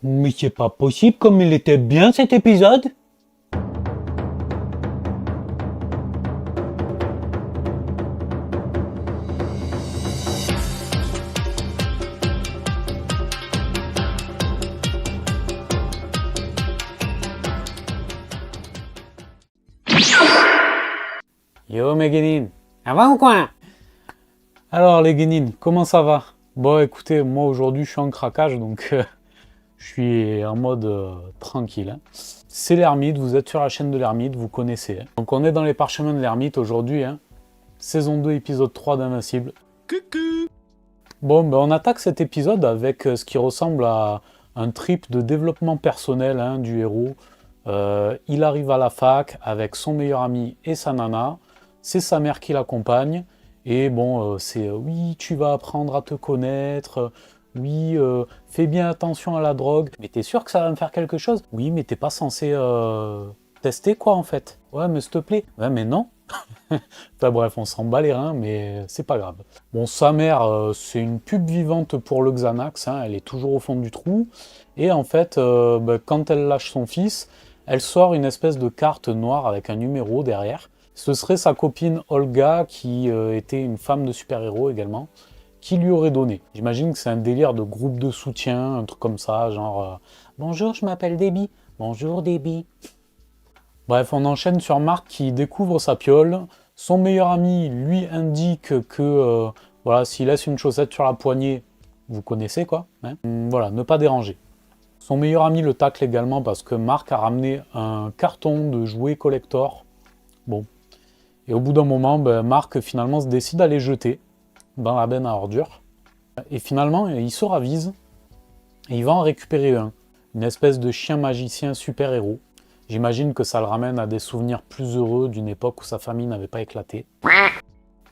Mais c'est pas possible comme il était bien cet épisode. Yo mes guénines, ça va ou quoi? Alors les guénines, comment ça va? Bon écoutez, moi aujourd'hui je suis en craquage donc je suis en mode tranquille. Hein. C'est l'Ermite, vous êtes sur la chaîne de l'Ermite, vous connaissez. Hein. Donc on est dans les parchemins de l'Ermite aujourd'hui, hein. Saison 2, épisode 3 d'Invincible. Coucou. Bon, ben on attaque cet épisode avec ce qui ressemble à un trip de développement personnel hein, du héros. Il arrive à la fac avec son meilleur ami et sa nana. C'est sa mère qui l'accompagne. Et bon, c'est oui, tu vas apprendre à te connaître. Oui, fais bien attention à la drogue. Mais t'es sûr que ça va me faire quelque chose? Oui, mais t'es pas censé tester quoi en fait? Ouais, mais s'il te plaît. Ouais, mais non. Enfin bref, on s'en bat les reins, mais c'est pas grave. Bon, sa mère, c'est une pub vivante pour le Xanax. Hein, elle est toujours au fond du trou. Et en fait, quand elle lâche son fils, elle sort une espèce de carte noire avec un numéro derrière. Ce serait sa copine Olga, qui était une femme de super-héros également, qui lui aurait donné. J'imagine que c'est un délire de groupe de soutien, un truc comme ça, genre bonjour, je m'appelle Debbie. Bonjour Debbie. Bref, on enchaîne sur Marc qui découvre sa piole. Son meilleur ami lui indique que voilà, s'il laisse une chaussette sur la poignée, vous connaissez quoi, hein, voilà, ne pas déranger. Son meilleur ami le tacle également parce que Marc a ramené un carton de jouets collector. Bon. Et au bout d'un moment, Marc finalement se décide à les jeter dans la benne à ordures. Et finalement, il se ravise et il va en récupérer un. Une espèce de chien magicien super-héros. J'imagine que ça le ramène à des souvenirs plus heureux d'une époque où sa famille n'avait pas éclaté.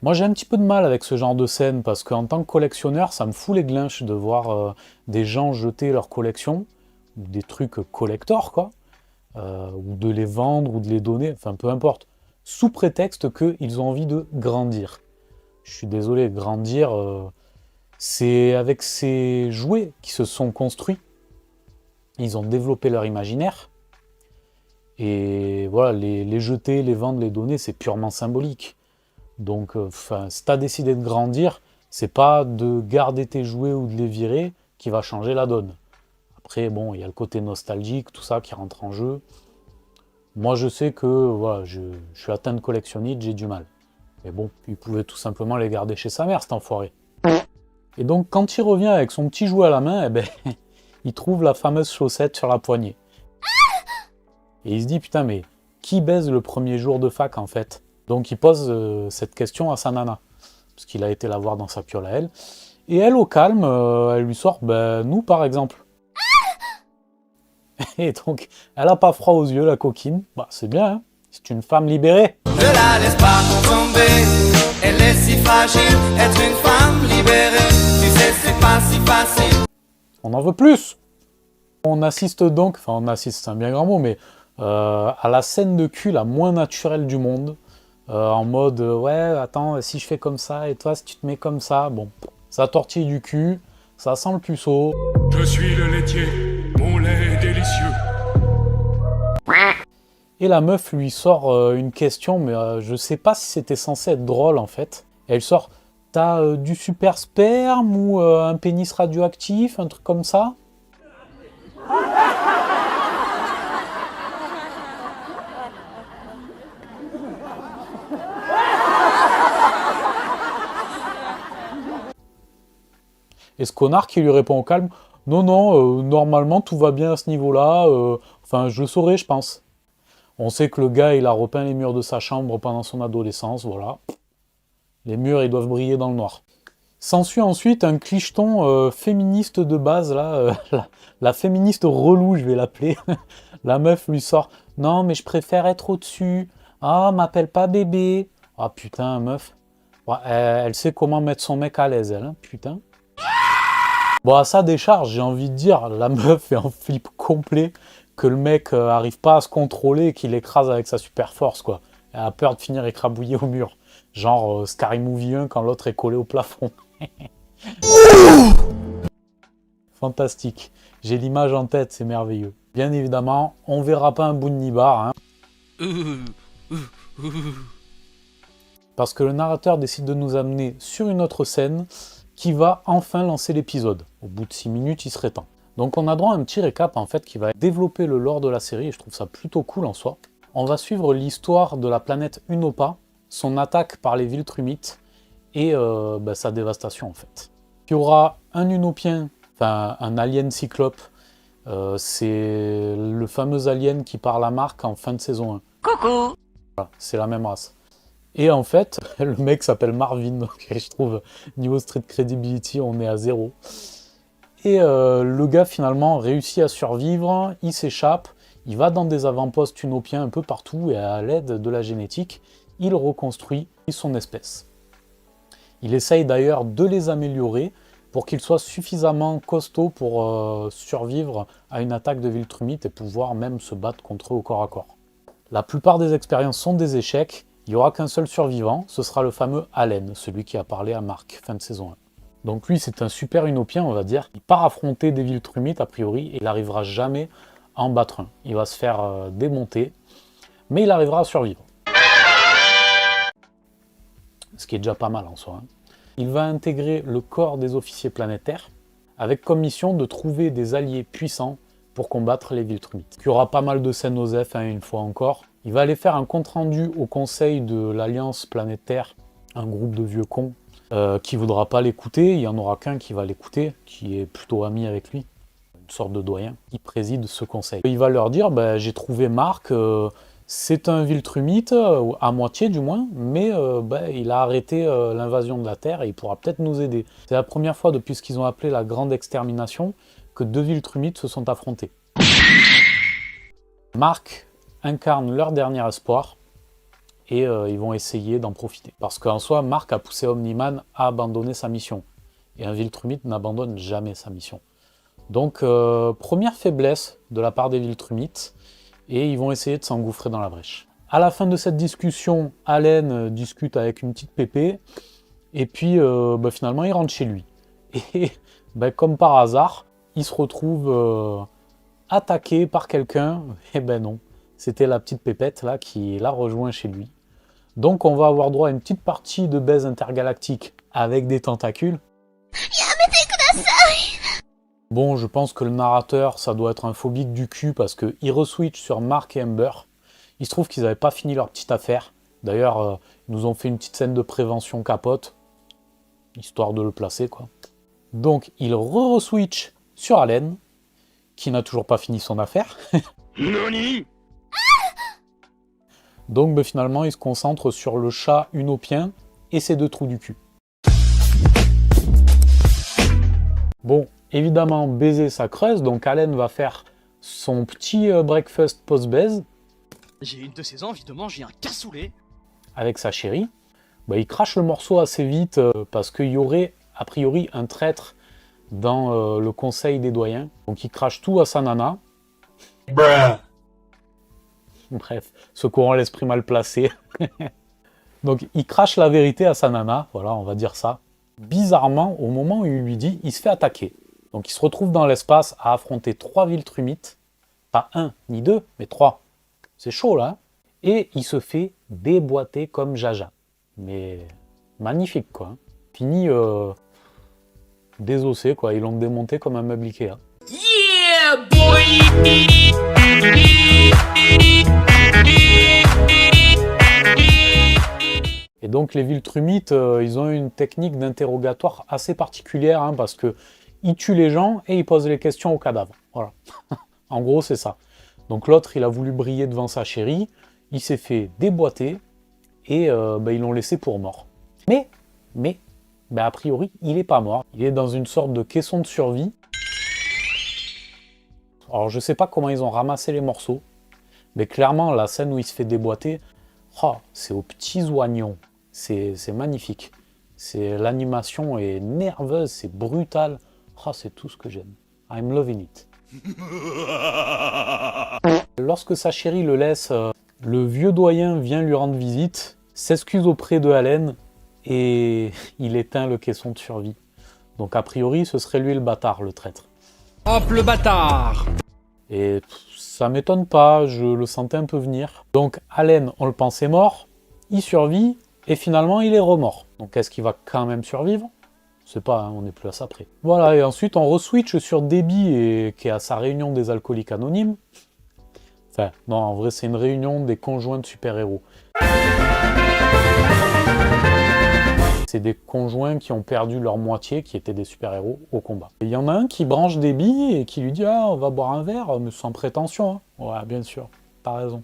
Moi j'ai un petit peu de mal avec ce genre de scène parce qu'en tant que collectionneur, ça me fout les glinches de voir des gens jeter leur collection, ou des trucs collector quoi, ou de les vendre ou de les donner, enfin peu importe. Sous prétexte qu'ils ont envie de grandir. Je suis désolé, grandir, c'est avec ces jouets qui se sont construits. Ils ont développé leur imaginaire. Et voilà, les jeter, les vendre, les donner, c'est purement symbolique. Donc, si tu as décidé de grandir, c'est pas de garder tes jouets ou de les virer qui va changer la donne. Après, bon, il y a le côté nostalgique, tout ça qui rentre en jeu. Moi, je sais que voilà, je suis atteint de collectionnite, j'ai du mal. Mais bon, il pouvait tout simplement les garder chez sa mère, cet enfoiré. Et donc, quand il revient avec son petit jouet à la main, eh ben, il trouve la fameuse chaussette sur la poignée. Et il se dit, putain, mais qui baise le premier jour de fac, en fait? Donc, il pose cette question à sa nana. Parce qu'il a été la voir dans sa piole à elle. Et elle, au calme, elle lui sort, nous, par exemple. Et donc, elle a pas froid aux yeux, la coquine. Bah, c'est bien, hein, c'est une femme libérée. Ne la laisse pas tomber, elle est si fragile, être une femme libérée, tu sais, c'est pas si facile. On en veut plus. On assiste donc, enfin on assiste, c'est un bien grand mot, mais à la scène de cul la moins naturelle du monde. En mode, ouais, attends, si je fais comme ça, et toi, si tu te mets comme ça, bon, ça tortille du cul, ça sent le puceau. Je suis le laitier, mon lait est délicieux. Et la meuf lui sort une question, mais je sais pas si c'était censé être drôle en fait. Et elle sort, t'as du super sperme ou un pénis radioactif, un truc comme ça? Et ce connard qui lui répond au calme, non, non, normalement tout va bien à ce niveau-là, enfin je le saurai je pense. On sait que le gars il a repeint les murs de sa chambre pendant son adolescence, voilà. Les murs ils doivent briller dans le noir. S'ensuit ensuite un clicheton féministe de base, là, la féministe relou je vais l'appeler. La meuf lui sort, non mais je préfère être au-dessus, ah m'appelle pas bébé. Ah putain meuf, ouais, elle sait comment mettre son mec à l'aise elle, hein, putain. Bon, à sa décharge, j'ai envie de dire, la meuf est en flip complet, que le mec arrive pas à se contrôler et qu'il l'écrase avec sa super force, quoi. Elle a peur de finir écrabouillée au mur. Genre Scary Movie 1 quand l'autre est collé au plafond. Fantastique. J'ai l'image en tête, c'est merveilleux. Bien évidemment, on verra pas un bout de nibar, hein. Parce que le narrateur décide de nous amener sur une autre scène qui va enfin lancer l'épisode. Au bout de 6 minutes, il serait temps. Donc on a droit à un petit récap en fait qui va développer le lore de la série et je trouve ça plutôt cool en soi. On va suivre l'histoire de la planète Unopa, son attaque par les Viltrumites et sa dévastation en fait. Il y aura un Unopien, enfin un alien cyclope, c'est le fameux alien qui parle à Mark en fin de saison 1. Coucou! Voilà, c'est la même race. Et en fait, le mec s'appelle Marvin, donc je trouve, niveau street credibility, on est à 0. Et le gars, finalement, réussit à survivre, il s'échappe, il va dans des avant-postes unopiens un peu partout, et à l'aide de la génétique, il reconstruit son espèce. Il essaye d'ailleurs de les améliorer pour qu'ils soient suffisamment costauds pour survivre à une attaque de Viltrumite et pouvoir même se battre contre eux au corps à corps. La plupart des expériences sont des échecs, il n'y aura qu'un seul survivant, ce sera le fameux Allen, celui qui a parlé à Mark, fin de saison 1. Donc lui, c'est un super unopien, on va dire. Il part affronter des Viltrumites, a priori, et il n'arrivera jamais à en battre un. Il va se faire démonter, mais il arrivera à survivre. Ce qui est déjà pas mal en soi. Hein. Il va intégrer le corps des officiers planétaires, avec comme mission de trouver des alliés puissants pour combattre les Viltrumites. Il y aura pas mal de scènes OSEF, une fois encore. Il va aller faire un compte-rendu au conseil de l'Alliance planétaire, un groupe de vieux cons, qui voudra pas l'écouter. Il y en aura qu'un qui va l'écouter, qui est plutôt ami avec lui, une sorte de doyen, qui préside ce conseil. Il va leur dire, j'ai trouvé Mark, c'est un Viltrumite, à moitié du moins, mais il a arrêté l'invasion de la Terre et il pourra peut-être nous aider. C'est la première fois depuis ce qu'ils ont appelé la Grande Extermination que 2 Viltrumites se sont affrontés. Mark incarne leur dernier espoir et ils vont essayer d'en profiter. Parce qu'en soi, Mark a poussé Omni-Man à abandonner sa mission. Et un Viltrumite n'abandonne jamais sa mission. Donc, première faiblesse de la part des Viltrumites, et ils vont essayer de s'engouffrer dans la brèche. À la fin de cette discussion, Allen discute avec une petite pépé, et puis finalement il rentre chez lui. Et comme par hasard, il se retrouve attaqué par quelqu'un, et non, c'était la petite pépette là qui l'a rejoint chez lui. Donc on va avoir droit à une petite partie de baise intergalactique avec des tentacules. Bon, je pense que le narrateur, ça doit être un phobique du cul parce qu'il re-switch sur Mark et Amber. Il se trouve qu'ils n'avaient pas fini leur petite affaire. D'ailleurs, ils nous ont fait une petite scène de prévention capote, histoire de le placer, quoi. Donc, il re-switch sur Allen, qui n'a toujours pas fini son affaire. Nani? Donc, finalement, il se concentre sur le chat unopien et ses 2 trous du cul. Bon, évidemment, baiser ça creuse, donc Allen va faire son petit breakfast post-baise. J'ai une de ces envies de manger un cassoulet. Avec sa chérie. Il crache le morceau assez vite parce qu'il y aurait, a priori, un traître dans le conseil des doyens. Donc il crache tout à sa nana. Bruh. Bref, ce courant l'esprit mal placé. Donc il crache la vérité à sa nana, voilà, on va dire ça. Bizarrement, au moment où il lui dit, il se fait attaquer. Donc il se retrouve dans l'espace à affronter 3 Viltrumites. Pas 1 ni 2, mais 3. C'est chaud là. Hein. Et il se fait déboîter comme Jaja. Mais magnifique quoi. Hein. Fini désossé quoi. Ils l'ont démonté comme un meuble Ikea. Yeah, boy! Et donc les Viltrumites, ils ont une technique d'interrogatoire assez particulière hein, parce que ils tuent les gens et ils posent les questions aux cadavres. Voilà. En gros, c'est ça. Donc l'autre, il a voulu briller devant sa chérie, il s'est fait déboîter et ils l'ont laissé pour mort. Mais, a priori, il n'est pas mort. Il est dans une sorte de caisson de survie. Alors je sais pas comment ils ont ramassé les morceaux, mais clairement, la scène où il se fait déboîter, c'est aux petits oignons. C'est magnifique. L'animation est nerveuse, c'est brutal. C'est tout ce que j'aime. I'm loving it. Lorsque sa chérie le laisse, le vieux doyen vient lui rendre visite, s'excuse auprès de Allen et il éteint le caisson de survie. Donc a priori, ce serait lui le bâtard, le traître. Hop le bâtard! Et ça m'étonne pas, je le sentais un peu venir. Donc Allen, on le pensait mort, il survit, et finalement il est remort. Donc est-ce qu'il va quand même survivre? Je sais pas, hein, on n'est plus à ça près. Voilà, et ensuite on re-switch sur Debbie, qui est à sa réunion des alcooliques anonymes. Enfin, non, en vrai c'est une réunion des conjoints de super-héros. C'est des conjoints qui ont perdu leur moitié, qui étaient des super-héros, au combat. Il y en a un qui branche Debbie et qui lui dit « Ah, on va boire un verre, mais sans prétention. Hein. » Ouais, bien sûr, t'as raison.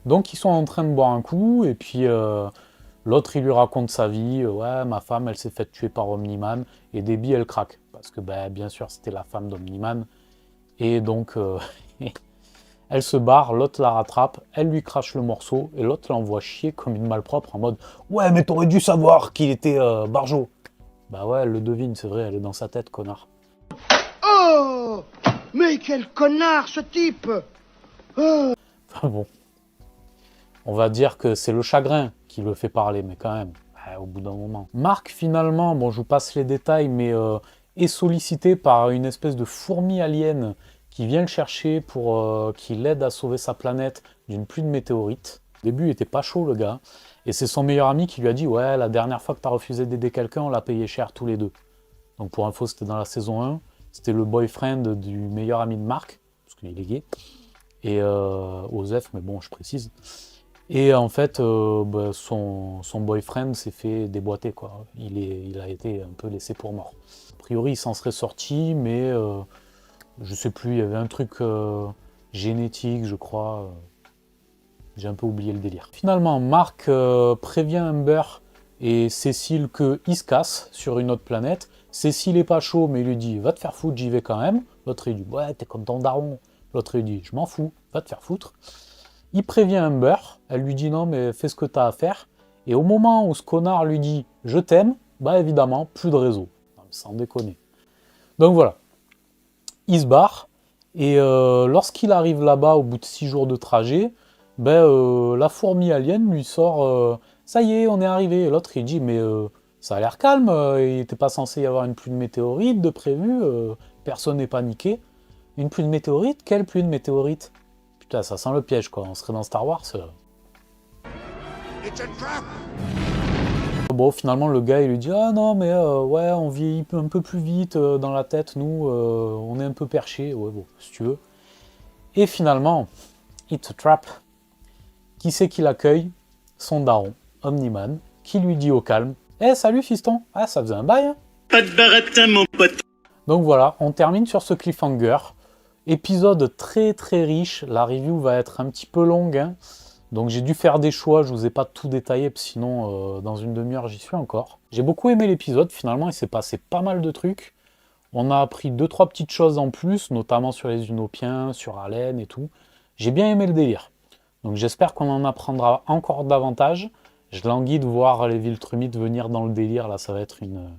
Donc ils sont en train de boire un coup, et puis l'autre il lui raconte sa vie. Ouais, ma femme, elle s'est faite tuer par Omni-Man, et Debbie, elle craque. Parce que, ben, bien sûr, c'était la femme d'Omni-Man. Et donc, elle se barre, l'autre la rattrape, elle lui crache le morceau, et l'autre l'envoie chier comme une malpropre en mode « Ouais, mais t'aurais dû savoir qu'il était barjot !» Bah ouais, elle le devine, c'est vrai, elle est dans sa tête, connard. Oh! Mais quel connard, ce type! Enfin bon. On va dire que c'est le chagrin qui le fait parler, mais quand même, au bout d'un moment. Marc, finalement, bon, je vous passe les détails, mais est sollicité par une espèce de fourmi alien qui vient le chercher pour qu'il l'aide à sauver sa planète d'une pluie de météorites. Au début, il était pas chaud, le gars. Et c'est son meilleur ami qui lui a dit « Ouais, la dernière fois que tu as refusé d'aider quelqu'un, on l'a payé cher tous les deux. » Donc pour info, c'était dans la saison 1. C'était le boyfriend du meilleur ami de Marc, parce qu'il est gay. Et Osef, mais bon, je précise. Et en fait, bah, son boyfriend s'est fait déboîter, quoi. Il a été un peu laissé pour mort. A priori, il s'en serait sorti, mais je sais plus, il y avait un truc génétique, je crois. J'ai un peu oublié le délire. Finalement, Marc prévient Amber et Cécile qu'ils se cassent sur une autre planète. Cécile est pas chaud, mais il lui dit « Va te faire foutre, j'y vais quand même. » L'autre, il dit « Ouais, t'es comme ton daron. » L'autre, il dit « Je m'en fous, va te faire foutre. » Il prévient Amber, elle lui dit « Non, mais fais ce que t'as à faire. » Et au moment où ce connard lui dit « Je t'aime », bah évidemment, plus de réseau. Non, mais sans déconner. Donc voilà. Il se barre, et lorsqu'il arrive là-bas, au bout de 6 jours de trajet, ben, la fourmi alien lui sort « Ça y est, on est arrivé ». Et l'autre, il dit « Mais ça a l'air calme, il n'était pas censé y avoir une pluie de météorites de prévu, personne n'est paniqué. » Une pluie de météorites? Quelle pluie de météorites? Putain, ça sent le piège, quoi. On serait dans Star Wars. Bon, finalement, le gars, il lui dit « Ah non, mais ouais, on vieillit un peu plus vite dans la tête, nous, on est un peu perchés. » Ouais, bon, si tu veux. Et finalement, it's a trap. Qui c'est qui l'accueille? Son daron, Omni-Man, qui lui dit au calme « Eh, salut, fiston. Ah, ça faisait un bail, hein. » Pas de baratin, mon pote. Donc voilà, on termine sur ce cliffhanger. Épisode très très riche, la review va être un petit peu longue, hein. Donc j'ai dû faire des choix, je vous ai pas tout détaillé, sinon dans une demi-heure j'y suis encore. J'ai beaucoup aimé l'épisode, finalement il s'est passé pas mal de trucs. On a appris 2-3 petites choses en plus, notamment sur les Unopiens, sur Allen et tout. J'ai bien aimé le délire. Donc j'espère qu'on en apprendra encore davantage. Je languis de voir les Viltrumites venir dans le délire, là ça va être une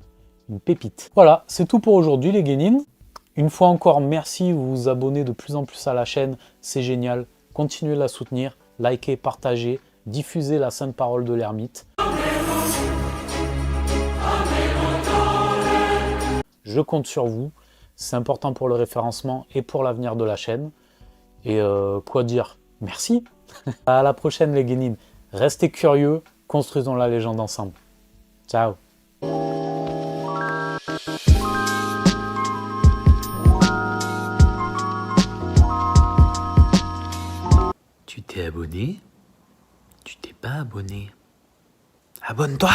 pépite. Voilà, c'est tout pour aujourd'hui les guénines. Une fois encore, merci, vous vous abonnez de plus en plus à la chaîne, c'est génial. Continuez de la soutenir, likez, partagez, diffusez la sainte parole de l'ermite. Je compte sur vous, c'est important pour le référencement et pour l'avenir de la chaîne. Et quoi dire? Merci. À la prochaine les guénines. Restez curieux, construisons la légende ensemble. Ciao. Tu t'es abonné? Tu t'es pas abonné? Abonne-toi!